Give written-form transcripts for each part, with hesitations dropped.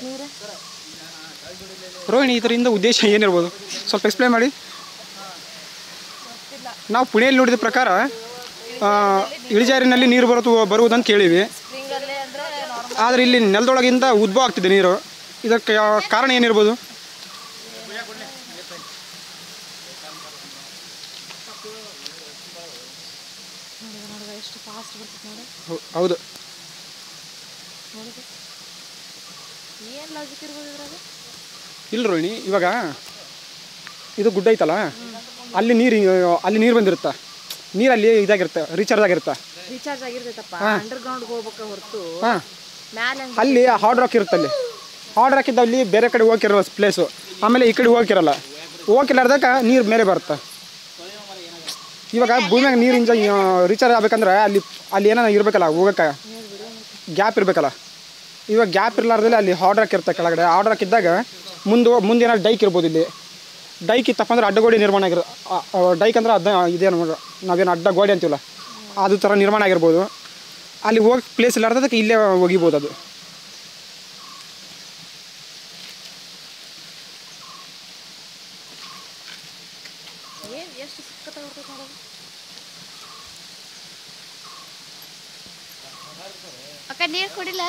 ನೀರು ರೋಹಿಣಿ ಇದರಿಂದ ಉದ್ದೇಶ ಏನಿರ್ಬೋದು ಸ್ವಲ್ಪ ಎಕ್ಸ್ಪ್ಲೇನ್ ಮಾಡಿ. ನಾವು ಪುಣೆಯಲ್ಲಿ ನೋಡಿದ ಪ್ರಕಾರ ಇಳಿಜಾರಿನಲ್ಲಿ ನೀರು ಬರುವುದಂತ ಕೇಳೀವಿ. ಆದರೆ ಇಲ್ಲಿ ನೆಲದೊಳಗಿಂದ ಉದ್ಭವ ಆಗ್ತಿದೆ ನೀರು. ಇದಕ್ಕೆ ಕಾರಣ ಏನಿರ್ಬೋದು? ಹೌದು, ಇಲ್ಲ ರೋಹಿಣಿ, ಇವಾಗ ಇದು ಗುಡ್ಡ ಐತಲ್ಲ, ಅಲ್ಲಿ ನೀರು ಬಂದಿರುತ್ತೆ. ನೀರು ಅಲ್ಲಿ ಇದಾಗಿರುತ್ತೆ, ರೀಚಾರ್ಜ್ ಆಗಿರುತ್ತೆ. ಅಲ್ಲಿ ಹಾರ್ಡ್ ರಾಕ್ ಇರುತ್ತೆ. ಅಲ್ಲಿ ಹಾರ್ಡ್ ರಾಕ್ ಇದ್ದಲ್ಲಿ ಬೇರೆ ಕಡೆ ಹೋಗಿರೋ ಪ್ಲೇಸು, ಆಮೇಲೆ ಈ ಕಡೆ ಹೋಗಿರ್ಲಾರ್ದಕ್ಕೆ ನೀರು ಮೇಲೆ ಬರುತ್ತೆ. ಇವಾಗ ಭೂಮಿಯಾಗ ನೀರು ರೀಚಾರ್ಜ್ ಆಗ್ಬೇಕಂದ್ರೆ ಅಲ್ಲಿ ಏನೋ ಇರಬೇಕಲ್ಲ, ಹೋಗೋಕ್ಕೆ ಗ್ಯಾಪ್ ಇರಬೇಕಲ್ಲ. ಇವಾಗ ಗ್ಯಾಪ್ ಇರಲಾರ್ದಲ್ಲಿ ಅಲ್ಲಿ ಹಾರ್ಡ್ ರಾಕ್ ಇರುತ್ತೆ ಕೆಳಗಡೆ. ಹಾರ್ಡ್ ರಾಕ್ ಇದ್ದಾಗ ಮುಂದೆ ಏನಾದ್ರು ಡೈಕ್ ಇರ್ಬೋದು. ಇಲ್ಲಿ ಡೈಕ್ ಇತ್ತಪ್ಪ ಅಂದ್ರೆ ಅಡ್ಡಗೋಡೆ ನಿರ್ಮಾಣ ಡೈಕ್ ಅಂದ್ರೆ ಇದೇನು ನಾವೇನು ಅಡ್ಡಗೋಡೆ ಅಂತೀವಲ್ಲ, ಅದು ಥರ ನಿರ್ಮಾಣ ಆಗಿರ್ಬೋದು. ಅಲ್ಲಿ ಹೋಗಿ ಪ್ಲೇಸ್ ಇಲ್ಲಾರ್ದಕ್ಕೆ ಇಲ್ಲೇ ಒಗಿಬೋದು ಅದು. ಅಕ್ಕ ನೀರು ಕುಡಿಲ್ಲ?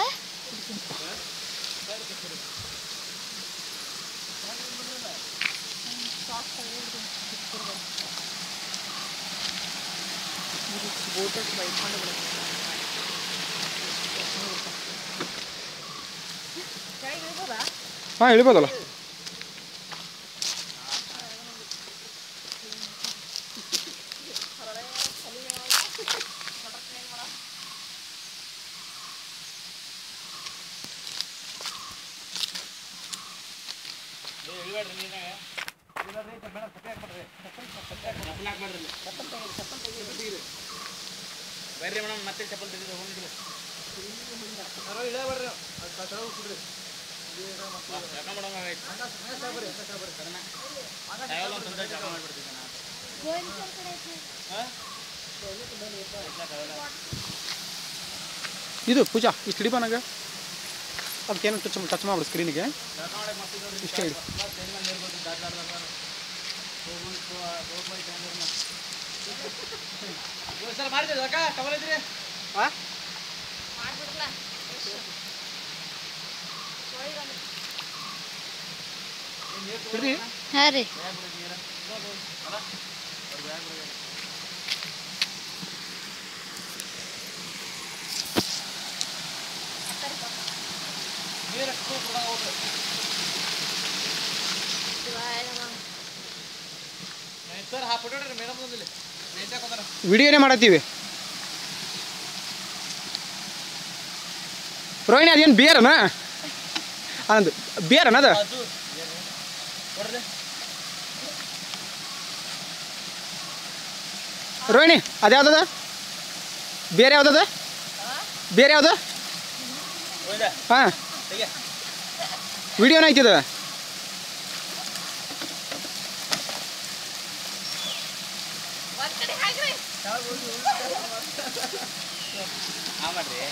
ಹಾಂ, ಇಳಿಬೋದಲ್ಲ. ಬರ್ರಿ ಮೇಡಮ್, ಮತ್ತೆ ಚಪ್ಪಲ್ ತೆಗೆದು ಹೋಗಿದ್ರಿ. ಇದು ಪೂಜಾ ಇಷ್ಟು ಹಿಡಿಬಾನಾಗ ಅದಕ್ಕೇನು ಟಚ್ ಮಾಡ್ಬಿಡು ಸ್ಕ್ರೀನಿಗೆ. ಇಷ್ಟ ಹಿಡಿ. ಹಾಂ ರೀ. ವಿಡಿಯೋನೇ ಮಾಡತ್ತೀವಿ. ರೋಹಿಣಿ ಅದೇನು ಬೇರನ ಅಂದು ಬೇರನ ಅದು? ರೋಹಿಣಿ ಅದ್ಯಾವ್ದದ? ಬೇರೆ ಯಾವ್ದದ? ಬೇರೆ ಯಾವ್ದು? ಹಾಂ, ವಿಡಿಯೋನ ಐತಿದ. ಹಾಕ್ಬೇಕು